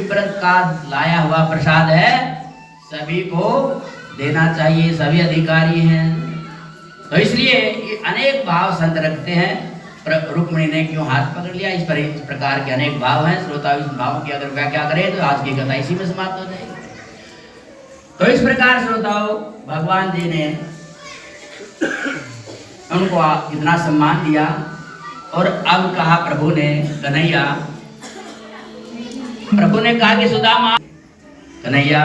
व्रत का लाया हुआ प्रसाद है, सभी को देना चाहिए, सभी अधिकारी हैं। तो इसलिए ये अनेक भाव संत रखते हैं। रुक्मिणी ने क्यों हाथ पकड़ लिया, इस प्रकार के अनेक भाव हैं। श्रोता इस भावों की अगर व्याख्या करें तो आज की कथा इसी में समाप्त हो जाएगी। तो इस प्रकार श्रोताओं भगवान जी ने उनको इतना सम्मान दिया और अब कहा प्रभु ने, कन्हैया, प्रभु ने कहा कि सुदामा, कन्हैया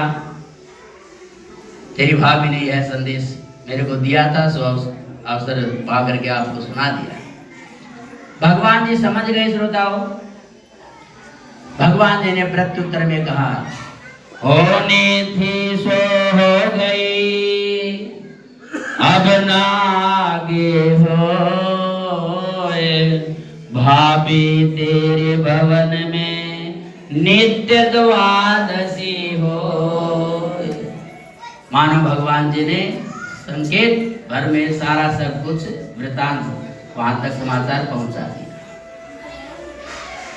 तेरी भाभी ने यह संदेश मेरे को दिया था, सो अवसर पा करके आपको सुना दिया। भगवान जी समझ गए श्रोताओं। भगवान जी ने प्रत्युत्तर में कहा, होने थी सो हो गई, अब ना आगे हो, भाभी तेरे भवन में नित्य द्वादशी हो। मानो भगवान जी ने संकेत भर में सारा सब कुछ वृतांत वहां तक समाचार पहुंचा दिया।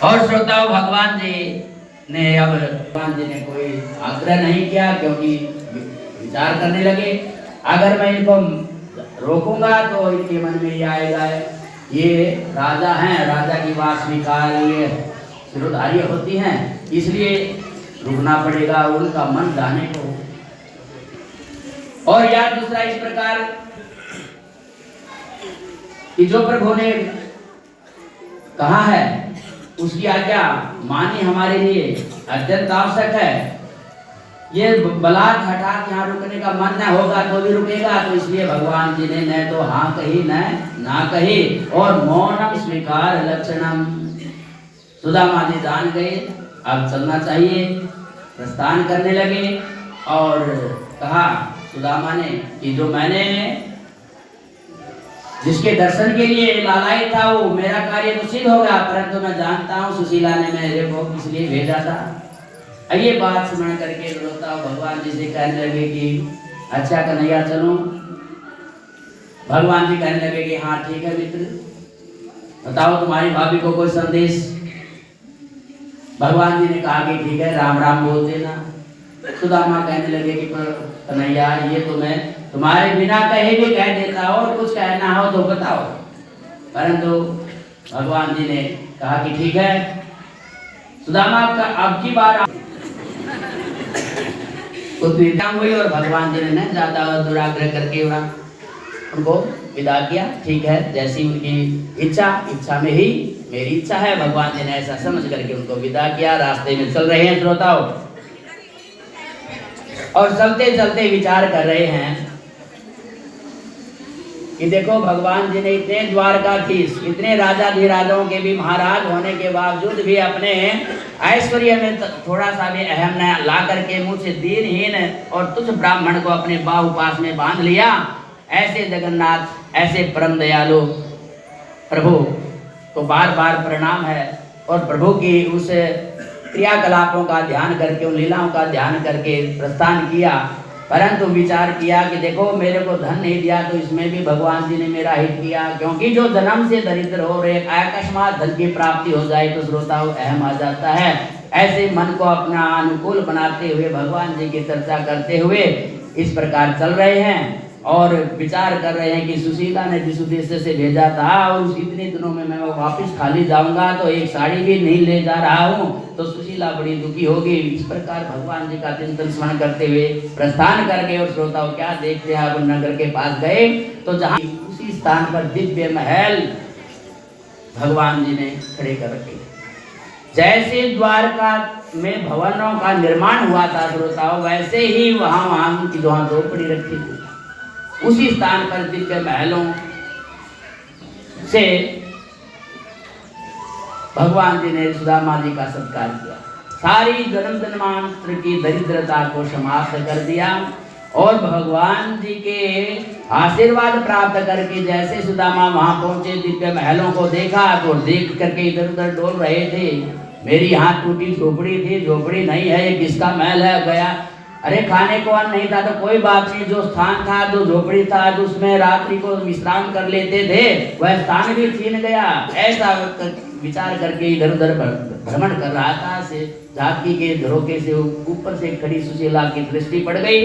और श्रोताओं भगवान जी ने अब भगवान जी ने कोई आग्रह नहीं किया, क्योंकि विचार करने लगे अगर मैं इनको रोकूंगा तो इनके मन में ये आएगा ये राजा हैं, राजा की बात स्वीकार ये सिरोधार्य होती हैं, इसलिए रुकना पड़ेगा उनका मन जाने को। और या दूसरा इस प्रकार कि जो प्रभु ने कहा है उसकी आज्ञा मानी हमारे लिए अत्यंत आवश्यक है। ये बलात् हठात यहाँ रुकने का मन न होगा तो भी रुकेगा। तो इसलिए भगवान जी ने न तो हाँ कही न ना कही, और मौनम स्वीकार लक्षणम। सुदामा जी जान गए अब चलना चाहिए, प्रस्थान करने लगे। और कहा सुदामा ने कि जो मैंने जिसके दर्शन के लिए लालायित था वो मेरा कार्य तो सिद्ध होगा, परंतु मैं जानता हूँ सुशीला ने मेरे को किस लिए भेजा था। ये बात स्मरण करके रोता भगवान जी से कहने लगे कि अच्छा कन्हैया चलो। भगवान जी कहने लगे कि हाँ ठीक है मित्र, बताओ तुम्हारी भाभी को कोई संदेश। भगवान जी ने कहा कि ठीक है राम राम बोल देना। सुदामा कहने लगे कि कन्हैया ये तो मैं तुम्हारे बिना कहे भी कह देता, और कुछ कहना हो तो बताओ। परंतु भगवान जी ने कहा कि ठीक है। सुदामा का अब की बार हुई और भगवान जी ने ज्यादा दुराग्रह करके उनको विदा किया। ठीक है जैसी उनकी इच्छा में ही मेरी इच्छा है। भगवान जी ने ऐसा समझ करके उनको विदा किया। रास्ते में चल रहे हैं श्रोताओं, और चलते चलते विचार कर रहे हैं कि देखो भगवान जी ने इतने द्वारकाधीश, इतने राजाधिराजों के भी महाराज होने के बावजूद भी अपने ऐश्वर्य में थोड़ा सा भी अहम न ला करके मुझसे दीनहीन और तुच्छ ब्राह्मण को अपने बाहुपास में बांध लिया। ऐसे जगन्नाथ, ऐसे परम दयालु प्रभु को बार बार प्रणाम है। और प्रभु की उस क्रियाकलापों का ध्यान करके, उन लीलाओं का ध्यान करके प्रस्थान किया। परंतु विचार किया कि देखो मेरे को धन नहीं दिया तो इसमें भी भगवान जी ने मेरा हित किया, क्योंकि जो जन्म से दरिद्र हो रहे अकस्मात धन की प्राप्ति हो जाए तो श्रोताओं अहम आ जाता है। ऐसे मन को अपना अनुकूल बनाते हुए भगवान जी की चर्चा करते हुए इस प्रकार चल रहे हैं और विचार कर रहे हैं कि सुशीला ने जिस उद्देश्य से भेजा था और उस इतने दिनों में मैं वापस खाली जाऊंगा तो एक साड़ी भी नहीं ले जा रहा हूँ तो सुशीला बड़ी दुखी होगी। इस प्रकार भगवान जी का चिंतन स्मरण करते हुए प्रस्थान करके और श्रोताओं क्या देखते हैं अब नगर के पास गए तो जहाँ उसी स्थान पर दिव्य महल भगवान जी ने खड़े कर रखे। जैसे द्वारका में भवनों का निर्माण हुआ था श्रोताओं, वैसे ही वहाँ उनकी जहाँ झोपड़ी रखी थी उसी स्थान पर दिव्य महलों से भगवान जी ने सुदामा जी का सत्कार किया। सारी जन्म जन्मांतर की दरिद्रता को समाप्त कर दिया और भगवान जी के आशीर्वाद प्राप्त करके जैसे सुदामा वहां पहुंचे, दिव्य महलों को देखा तो देख करके इधर उधर डोल रहे थे। मेरी यहाँ टूटी झोपड़ी थी, झोपड़ी नहीं है, ये किसका महल है? गया, अरे खाने को अन्न नहीं था तो कोई बात नहीं, जो स्थान था, जो झोपड़ी था, जो उसमें रात्रि को विश्राम कर लेते थे, वह स्थान भी छीन गया। ऐसा विचार करके इधर उधर भ्रमण कर रहा था, से झांकी के झरोके से ऊपर से खड़ी सुशीला की दृष्टि पड़ गई।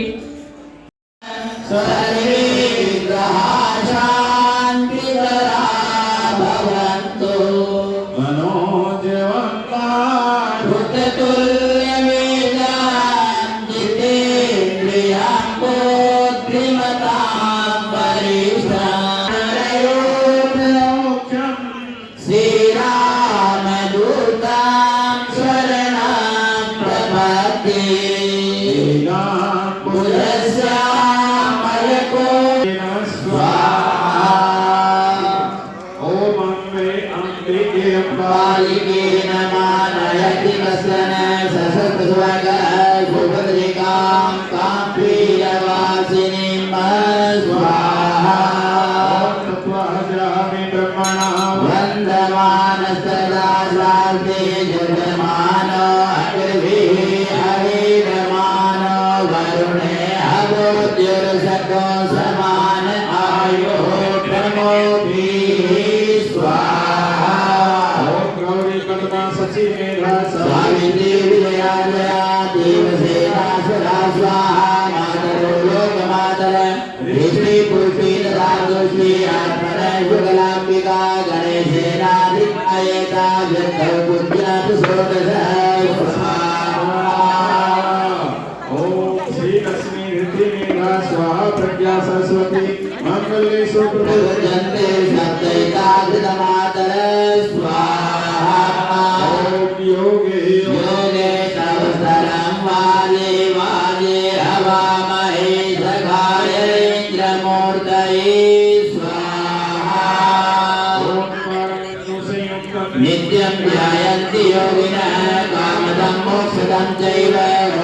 नित्यं ध्यायन्ति योगिनः कामदं मोक्षदं चैव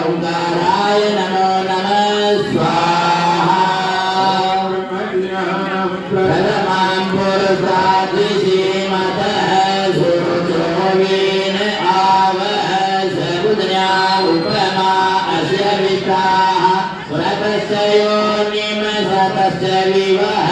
ओंकाराय नमो नमः स्वाहा। प्रथमां पुरुषादि श्रीमतः सुरोचोवीन आवः सबुद्न्या उपमा अस्य विष्टाः पुरतस्य योनिम सतस्य विवः।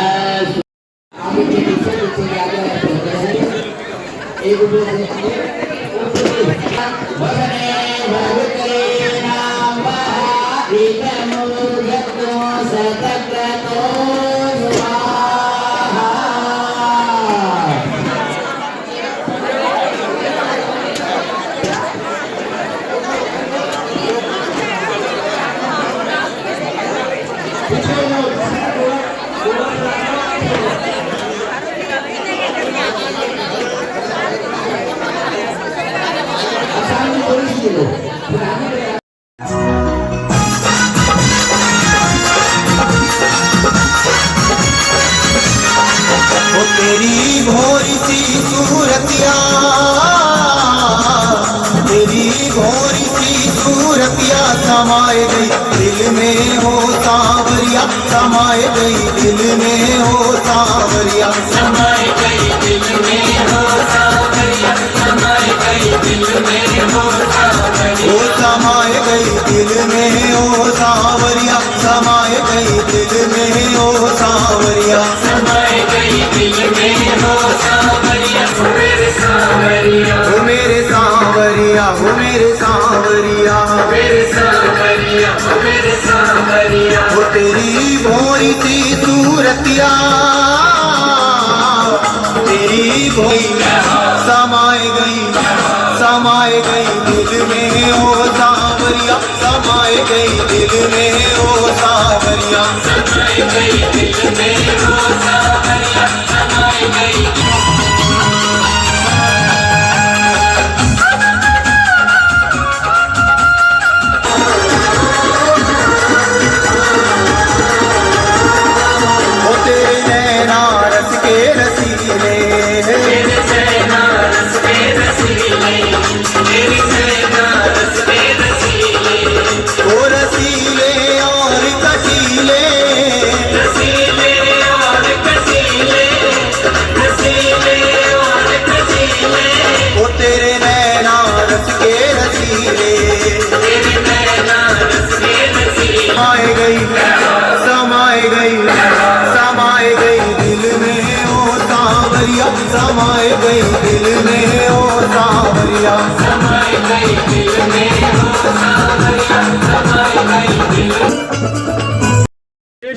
तेरी भोरी सी सूरतिया, तेरी भोरी सी सूरतिया समाए गई दिल में हो सांवरिया, समाए गई दिल में हो सांवरिया, समाए गई दिल में हो सांवरिया, समाए गई दिल में हो सांवरिया, ओ समाए गई दिल में हो सांवरिया, समाए गई दिल में हो सांवरिया, समाए गई दिल में हो सांवरिया, ओ मेरे सांवरिया, ओ मेरे सांवरिया, ओ मेरे सांवरिया, मेरे सांवरिया, ओ मेरे सांवरिया, ओ तेरी भोरी सी सूरतिया, तेरी भोरी समाए गई दिल में हो सांवरिया, समाए गई दिल में हो सांवरिया, समाए गई दिल में हो सांवरिया, समाए गई। रसीले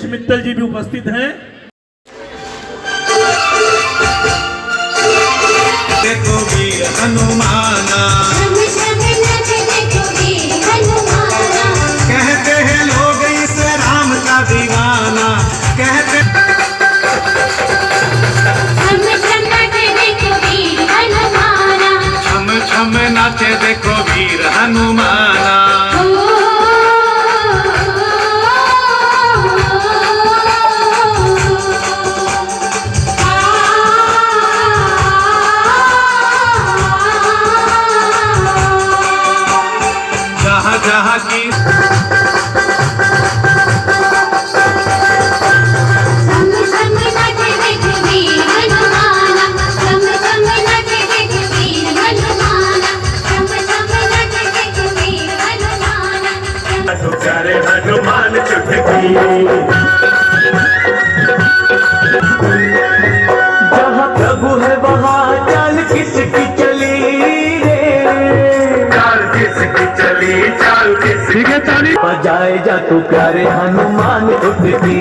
मित्तल जी भी उपस्थित हैं। देखो वीर हनुमाना, कहते हैं लोग इस राम का दीवाना, कहते छम छम नाचे देखो वीर हनुमाना। जहाँ जहाँ की करे हनुमान चुटकी, जहाँ प्रभु है वहाँ चाल किसकी चली रे, चाल किसकी चली, चाल किसकी चली। बजाए जा तू प्यारे हनुमान चुटकी,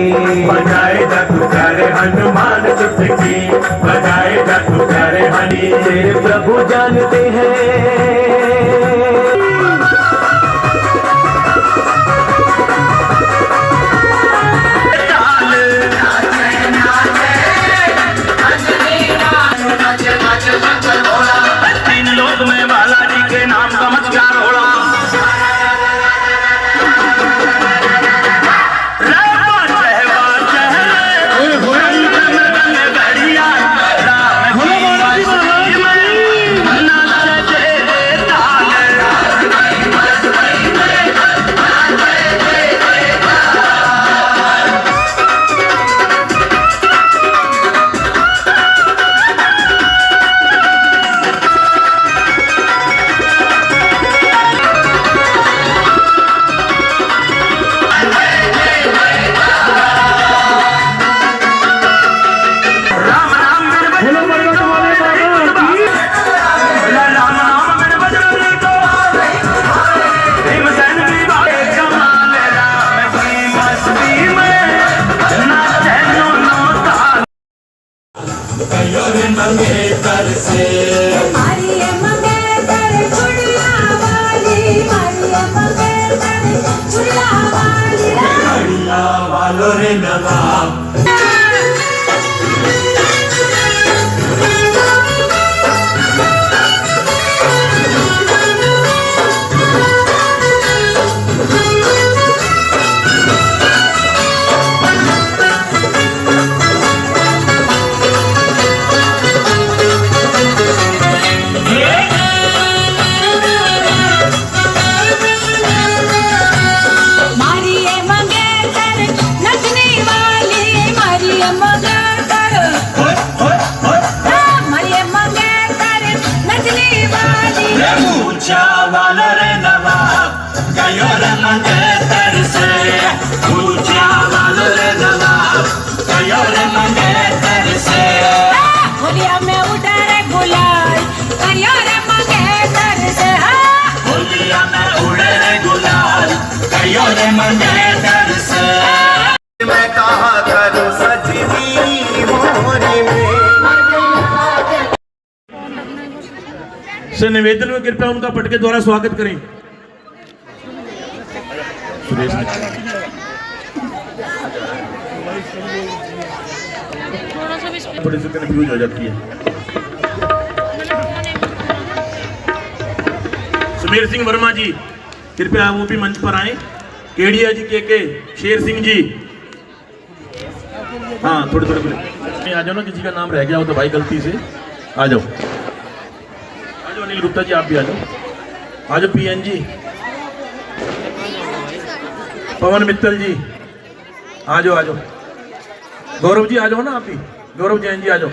बजाए जा तू प्यारे हनुमान चुटकी, बजाए जा तू प्यारे हनी। तेरे प्रभु जानते हैं तीन लोक में बालाजी के नाम का मत्कार होड़ा। मैं कहा करूं सजनी मोरी में। से निवेदन में कृपया उनका पटके द्वारा स्वागत करें। सुरेश थोड़ी सी कंफ्यूज हो जाती है। सुमेर सिंह वर्मा जी कृपया वो भी मंच पर आए। केडिया जी के शेर सिंह जी, हाँ थोड़े आ जाओ ना, किसी का नाम रह गया हो तो भाई गलती से आ जाओ। अनिल गुप्ता जी आप भी आ जाओ। पीएन जी, पवन मित्तल जी आ जाओ। गौरव जी आ जाओ ना, आप भी गौरव जैन जी आ जाओ।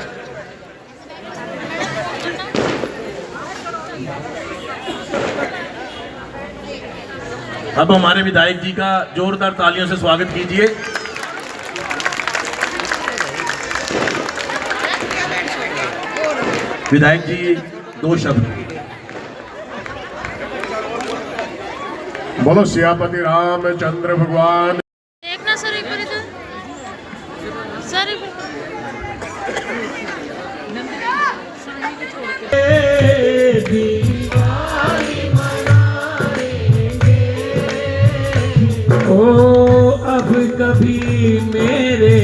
अब हमारे विधायक जी का जोरदार तालियों से स्वागत कीजिए। विधायक जी दो शब्द। बोलो सियापति रामचंद्र भगवान। देखना सर एक बार इधर। अब कभी मेरे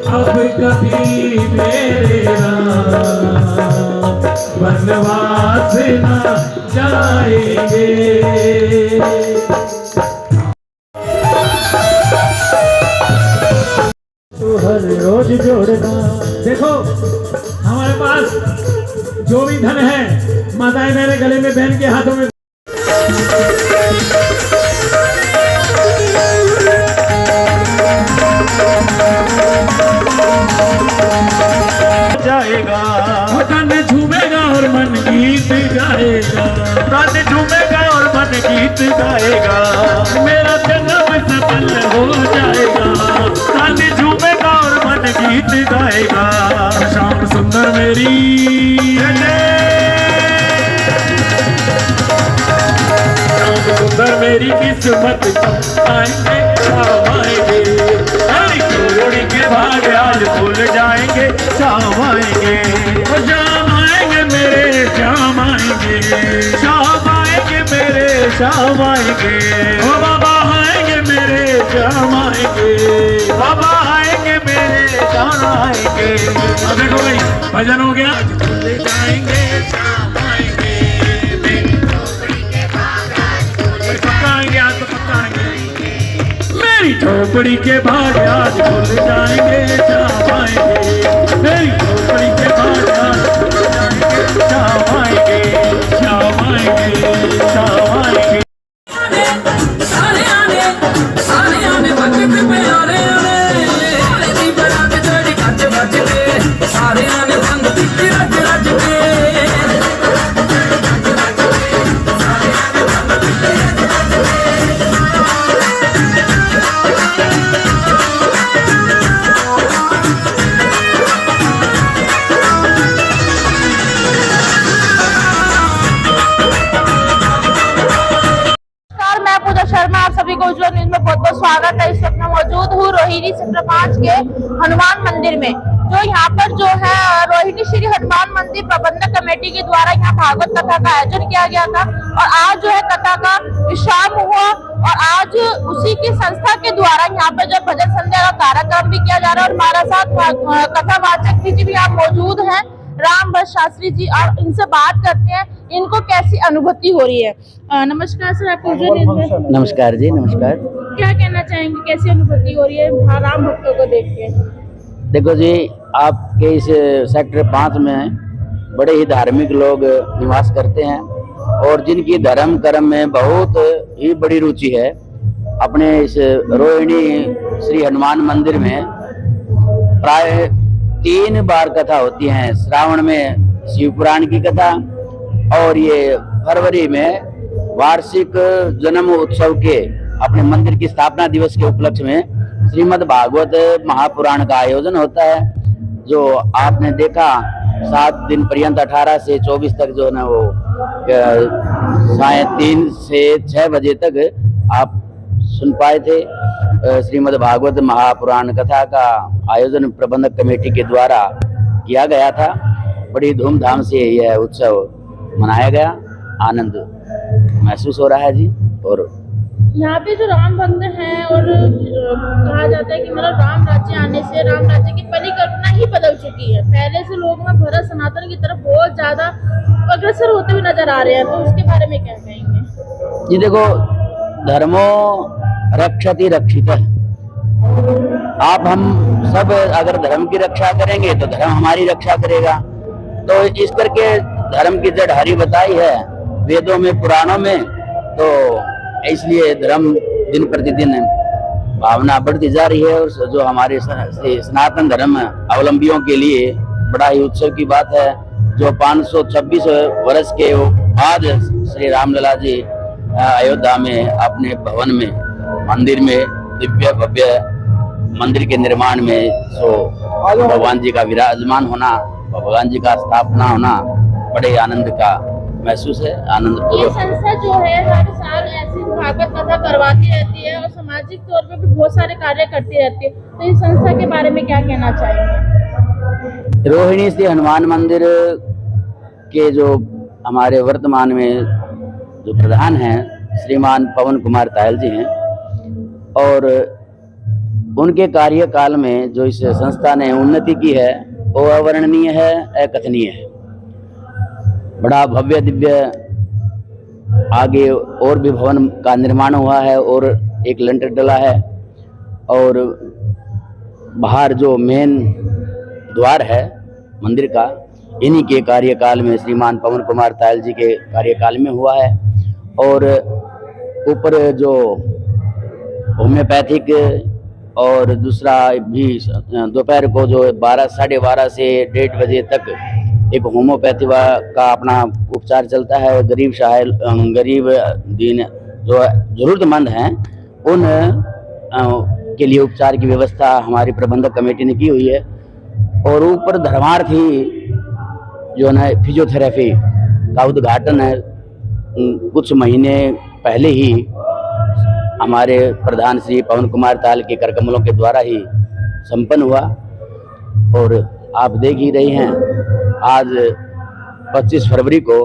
अब कभी मेरे वनवास न जाएंगे। तो हर रोज जोड़ना। देखो हमारे पास जो भी धन है माताएं मेरे गले में बहन के हाथों में जाएगा, तन झूमेगा और मन गीत गाएगा, तन झूमेगा और मन गीत गाएगा, मेरा जन्म सफल हो जाएगा। तन झूमेगा और मन गीत गाएगा। शाम सुंदर मेरी शाम सुंदर मेरी किस्मत आएंगे आएंगे, जोड़ी के भाग आज भूल जाएंगे, शाम आएंगे, शाम आएंगे मेरे शाम आएंगे, शाम आएंगे मेरे शाम आएंगे, ओ बाबा आएंगे मेरे शाम आएंगे, बाबा आएंगे मेरे शाम आएंगे। अब देखो भाई भजन हो गया। भूल जाएंगे शाम आएंगे, पक्का आएंगे आज तो पक्का आएंगे। मेरी झोपड़ी के भाग आज भूल जाएंगे शाम आएंगे, मेरी झोपड़ी के भाग आज भूल जाएंगे शाम आएंगे, शाम आएंगे, शाम आएंगे। सारे आने वक्त पे आने दी बना के तेरी गज गज के, सारे आने संग पीती रज रज के। मैं पूजा शर्मा, आप सभी को उज्जवल न्यूज में बहुत बहुत स्वागत है। इस वक्त मैं मौजूद हूँ रोहिणी सेक्टर 5 के हनुमान मंदिर में। जो यहाँ पर जो है रोहिणी श्री हनुमान मंदिर प्रबंधक कमेटी के द्वारा यहाँ भागवत कथा का आयोजन किया गया था और आज जो है कथा का विश्राम हुआ और आज उसी की संस्था के द्वारा यहाँ पे जो भजन संध्या का कार्यक्रम भी किया जा रहा है और हमारे साथ कथावाचक जी भी यहाँ मौजूद हैं, रामभट्ट शास्त्री जी, और इनसे बात करते हैं इनको कैसी अनुभूति हो रही है। नमस्कार सर, आपको नमस्कार जी, नमस्कार। क्या कहना चाहेंगे, कैसी अनुभूति हो रही है राम भक्तों को देख के? देखो जी, आपके इस सेक्टर 5 में बड़े ही धार्मिक लोग निवास करते हैं और जिनकी धर्म कर्म में बहुत ही बड़ी रुचि है। अपने इस रोहिणी श्री हनुमान मंदिर में प्राय 3 बार कथा होती है। श्रावण में शिव पुराण की कथा और ये फरवरी में वार्षिक जन्म उत्सव के अपने मंदिर की स्थापना दिवस के उपलक्ष्य में श्रीमद् भागवत महापुराण का आयोजन होता है, जो आपने देखा 7 दिन पर्यंत 18 से 24 तक जो है ना वो साय 3 से 6 बजे तक आप सुन पाए थे। श्रीमद् भागवत महापुराण कथा का आयोजन प्रबंधक कमेटी के द्वारा किया गया था। बड़ी धूमधाम से यह उत्सव मनाया गया, आनंद महसूस हो रहा है जी। और यहाँ पे जो राम भक्त हैं और कहा जाता है कि मतलब राम राज्य आने से राम राज्य की परिकल्पना ही बदल चुकी है। पहले से लोग में भारत सनातन की तरफ बहुत ज्यादा अग्रसर होते हुए नजर आ रहे हैं, तो उसके बारे में क्या कहेंगे? जी देखो, धर्मो रक्षति रक्षित। आप हम सब अगर धर्म की रक्षा करेंगे तो धर्म हमारी रक्षा करेगा। तो इस करके धर्म की जड़ हरि बताई है वेदों में, पुराणों में। तो इसलिए धर्म दिन प्रतिदिन भावना बढ़ती जा रही है और जो हमारे सनातन धर्म अवलंबियों के लिए बड़ा ही उत्सव की बात है। जो 526 वर्ष के बाद श्री रामलला जी अयोध्या में अपने भवन में, मंदिर में, दिव्य भव्य मंदिर के निर्माण में सो भगवान जी का विराजमान होना, भगवान जी का स्थापना होना बड़े आनंद का महसूस है, आनंद ये संस्था जो है हर साल ऐसी भागवत कथा करवाती रहती है और सामाजिक तौर पर भी बहुत सारे कार्य करती रहती है। तो इस संस्था के बारे में क्या कहना चाहेंगे? रोहिणी श्री हनुमान मंदिर के जो हमारे वर्तमान में जो प्रधान हैं श्रीमान पवन कुमार तायल जी हैं और उनके कार्यकाल में जो इस संस्था ने उन्नति की है वो अवर्णनीय है, अकथनीय है। बड़ा भव्य दिव्य आगे और भी भवन का निर्माण हुआ है और एक लेंटर डला है और बाहर जो मेन द्वार है मंदिर का इन्हीं के कार्यकाल में श्रीमान पवन कुमार तायल जी के कार्यकाल में हुआ है। और ऊपर जो होम्योपैथिक और दूसरा भी दोपहर को जो 12-12:30 से 1:30 बजे तक एक होम्योपैथी का अपना उपचार चलता है। गरीब दीन जो जरूरतमंद हैं उन के लिए उपचार की व्यवस्था हमारी प्रबंधक कमेटी ने की हुई है। और ऊपर धर्मार्थी जो है फिजियोथेरेपी का उद्घाटन है कुछ महीने पहले ही हमारे प्रधान श्री पवन कुमार तायल के करकमलों के द्वारा ही संपन्न हुआ। और आप देख ही रहे हैं आज 25 फरवरी को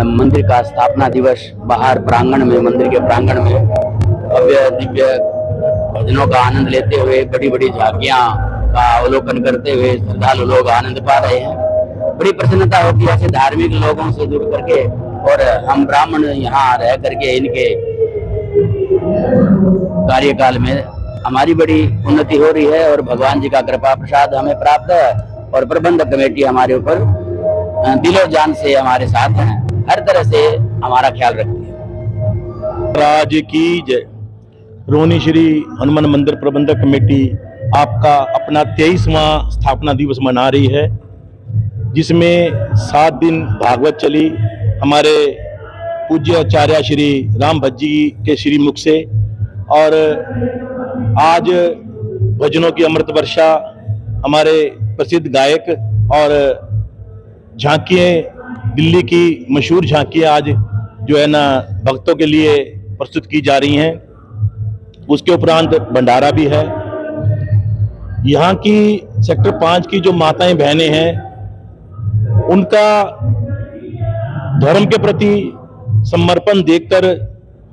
मंदिर का स्थापना दिवस बाहर प्रांगण में, मंदिर के प्रांगण में भव्य दिव्य भजनों का आनंद लेते हुए बड़ी बड़ी झांकियां का अवलोकन करते हुए श्रद्धालु लोग आनंद पा रहे हैं। बड़ी प्रसन्नता होती है ऐसे धार्मिक लोगों से जुड़ करके और हम ब्राह्मण यहाँ रह करके इनके कार्यकाल में हमारी बड़ी उन्नति हो रही है और भगवान जी का कृपा प्रसाद हमें प्राप्त है और प्रबंधक कमेटी हमारे ऊपर दिलो जान से हमारे साथ हैं, हर तरह से हमारा ख्याल रखती है। राज की जय। रोहिणी श्री हनुमान मंदिर प्रबंधक कमेटी आपका अपना 23वां स्थापना दिवस मना रही है, जिसमें 7 दिन भागवत चली हमारे पूज्य आचार्य श्री राम भज्जी के श्रीमुख से। और आज भजनों की अमृत वर्षा, हमारे प्रसिद्ध गायक और झांकियाँ, दिल्ली की मशहूर झांकियाँ आज जो है ना भक्तों के लिए प्रस्तुत की जा रही हैं। उसके उपरांत भंडारा भी है। यहाँ की सेक्टर 5 की जो माताएं बहनें हैं उनका धर्म के प्रति समर्पण देखकर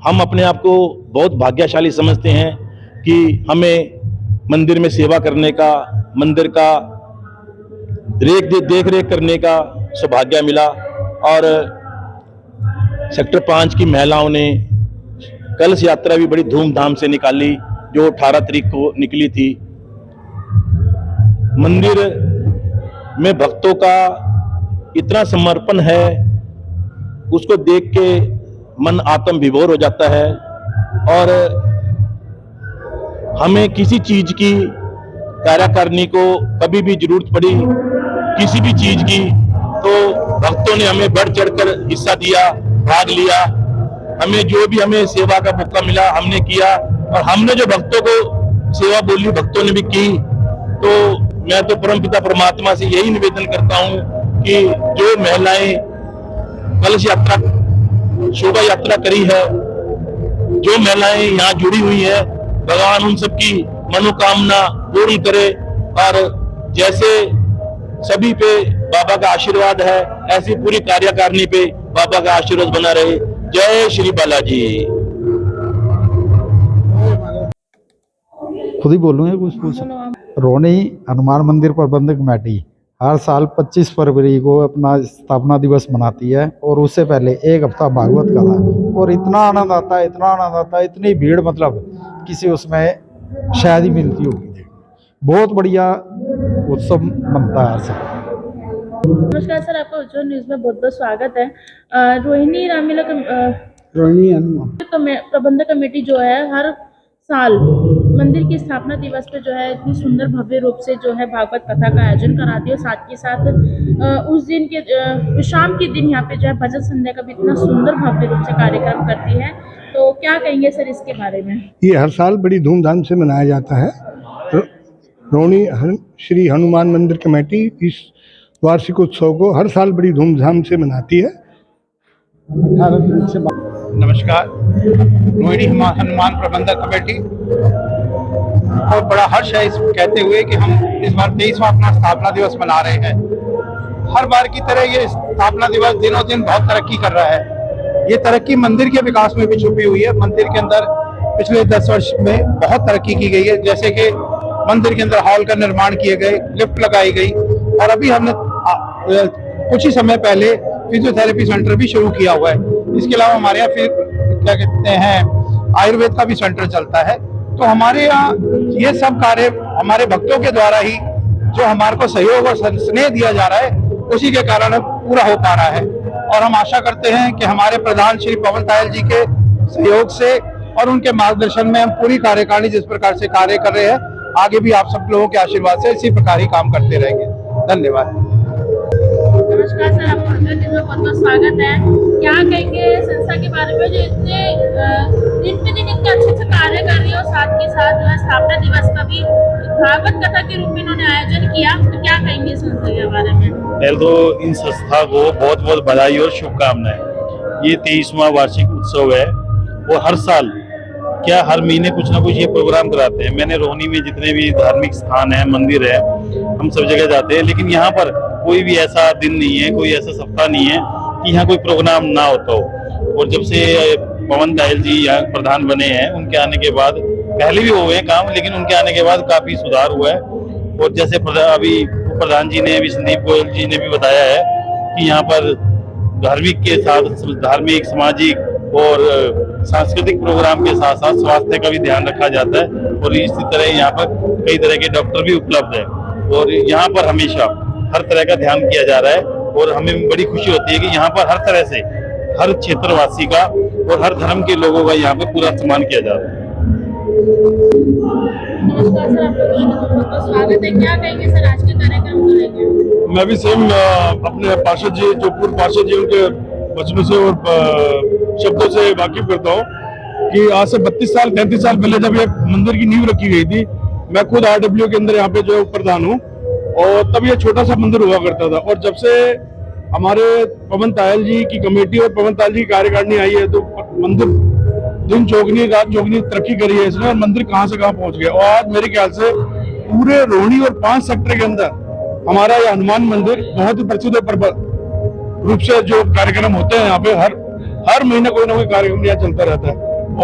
हम अपने आप को बहुत भाग्यशाली समझते हैं कि हमें मंदिर में सेवा करने का, मंदिर का देख रेख करने का सौभाग्य मिला। और सेक्टर 5 की महिलाओं ने कलश यात्रा भी बड़ी धूमधाम से निकाली जो 18 तारीख को निकली थी। मंदिर में भक्तों का इतना समर्पण है, उसको देख के मन आत्म विभोर हो जाता है। और हमें किसी चीज की कार्यकारिणी को कभी भी जरूरत पड़ी किसी भी चीज की तो भक्तों ने हमें बढ़ चढ़कर हिस्सा दिया, भाग लिया। हमें जो भी हमें सेवा का मौका मिला हमने किया और हमने जो भक्तों को सेवा बोली भक्तों ने भी की। तो मैं तो परमपिता परमात्मा से यही निवेदन करता हूँ कि जो महिलाएं कलश यात्रा, शोभा यात्रा करी है, जो महिलाएं यहाँ जुड़ी हुई है, भगवान उन सबकी मनोकामना पूर्ण करे। और जैसे सभी पे बाबा का आशीर्वाद है ऐसी पूरी कार्यकारिणी पे बाबा का आशीर्वाद बना रहे। जय श्री बालाजी। खुद ही बोलूंगा कुछ रोहिणी हनुमान मंदिर प्रबंधक कमेटी हर साल 25 फरवरी को अपना स्थापना दिवस मनाती है और उससे पहले एक हफ्ता भागवत का था और इतना आनंद आता है, इतना आनंद आता है, इतनी भीड़ मतलब किसी उसमें शायद ही मिलती होगी। बहुत बढ़िया उत्सव मनता है हर साल। नमस्कार सर, आपका उज्जवल न्यूज में बहुत बहुत स्वागत है। रोहिणी हनुमान प्रबंधक कमेटी जो है हर साल मंदिर की स्थापना दिवस पे जो है इतनी सुंदर भव्य रूप से जो है भागवत कथा का आयोजन कराती है और साथ के साथ उस दिन के शाम के दिन यहाँ पे जो है भजन संध्या का भी इतना सुंदर भव्य रूप से कार्यक्रम करती है। तो क्या कहेंगे सर इसके बारे में? ये हर साल बड़ी धूमधाम से मनाया जाता है। रोहिणी श्री हनुमान मंदिर कमेटी इस वार्षिक उत्सव को हर साल बड़ी धूमधाम से मनाती है। 18 दिन से नमस्कार, रोहिणी हनुमान प्रबंधक कमेटी और बड़ा हर्ष है इस कहते हुए कि हम इस बार 23वां अपना स्थापना दिवस मना रहे हैं। हर बार की तरह ये स्थापना दिवस दिनों दिन बहुत तरक्की कर रहा है। ये तरक्की मंदिर के विकास में भी छुपी हुई है। मंदिर के अंदर पिछले 10 वर्ष में बहुत तरक्की की गई है, जैसे कि मंदिर के अंदर हॉल का निर्माण किए गए, लिफ्ट लगाई गई, और अभी हमने कुछ ही समय पहले फिजियोथेरेपी सेंटर भी शुरू किया हुआ है। इसके अलावा हमारे यहाँ फिर क्या कहते हैं आयुर्वेद का भी सेंटर चलता है। तो हमारे यहाँ ये सब कार्य हमारे भक्तों के द्वारा ही जो हमारे को सहयोग और स्नेह दिया जा रहा है, उसी के कारण पूरा हो पा रहा है। और हम आशा करते हैं कि हमारे प्रधान श्री पवन तायल जी के सहयोग से और उनके मार्गदर्शन में हम पूरी कार्यकारिणी जिस प्रकार से कार्य कर रहे हैं, आगे भी आप सब लोगों के आशीर्वाद से इसी प्रकार ही काम करते रहेंगे। धन्यवाद। नमस्कार सर, आपका दिन में बहुत बहुत स्वागत है। क्या कहेंगे संस्था के बारे में जो इतने दिन पे दिन इतने अच्छे कार्य कर रही है, और साथ के साथ जो है स्थापना दिवस का भी भागवत कथा के रूप में इन्होंने आयोजन किया, तो क्या कहेंगे संस्था के बारे में? पहले तो इन संस्था को बहुत बहुत बधाई और शुभकामनाएं। ये 23वां वार्षिक उत्सव है और हर साल क्या हर महीने कुछ ना कुछ ये प्रोग्राम कराते हैं। मैंने रोहिणी में जितने भी धार्मिक स्थान है, मंदिर है, हम सब जगह जाते हैं, लेकिन यहाँ पर कोई भी ऐसा दिन नहीं है, कोई ऐसा सप्ताह नहीं है कि यहाँ कोई प्रोग्राम ना होता हो। और जब से पवन तायल जी यहाँ प्रधान बने हैं, उनके आने के बाद, पहले भी हुए हैं काम, लेकिन उनके आने के बाद काफी सुधार हुआ है। और जैसे अभी प्रधान जी ने, अभी संदीप गोयल जी ने भी बताया है कि यहाँ पर धार्मिक के साथ धार्मिक, सामाजिक और सांस्कृतिक प्रोग्राम के साथ साथ स्वास्थ्य का भी ध्यान रखा जाता है। और इसी तरह यहाँ पर कई तरह के डॉक्टर भी उपलब्ध है, और यहाँ पर हमेशा हर तरह का ध्यान किया जा रहा है। और हमें बड़ी खुशी होती है कि यहाँ पर हर तरह से हर क्षेत्रवासी का और हर धर्म के लोगों का यहाँ पे पूरा सम्मान किया जा रहा है। नमस्कार सर, आपका बहुत बहुत स्वागत है। क्या कहेंगे सर आज के कार्यक्रम को लेकर? मैं भी सेम अपने पार्षद जी, जो पूर्व पार्षद जी, उनके वचनों से और शब्दों से वाकिफ करता हूँ कि आज से 32 साल 33 साल पहले जब ये मंदिर की नींव रखी गई थी, मैं खुद RW के अंदर यहाँ पे जो प्रधान हूँ, और तब ये छोटा सा मंदिर हुआ करता था। और जब से हमारे पवन तायल जी की कमेटी और पवन तायल जी की कार्यकारिणी आई है, तो मंदिर दिन चौगनी रात चौगनी तरक्की करी है इसने, और मंदिर कहाँ से कहाँ पहुंच गया। और आज मेरे ख्याल से पूरे रोहिणी और 5 सेक्टर के अंदर हमारा यह हनुमान मंदिर बहुत ही प्रसिद्ध रूप से जो कार्यक्रम होते हैं यहाँ पे, हर महीने कोई ना कोई कार्यक्रम यहाँ चलता रहता है।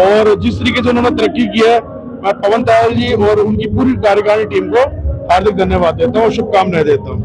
और जिस तरीके से उन्होंने तरक्की की है, मैं पवन तायल जी और उनकी पूरी कार्यकारिणी टीम को हार्दिक धन्यवाद देता हूँ और शुभकामनाएं देता हूँ।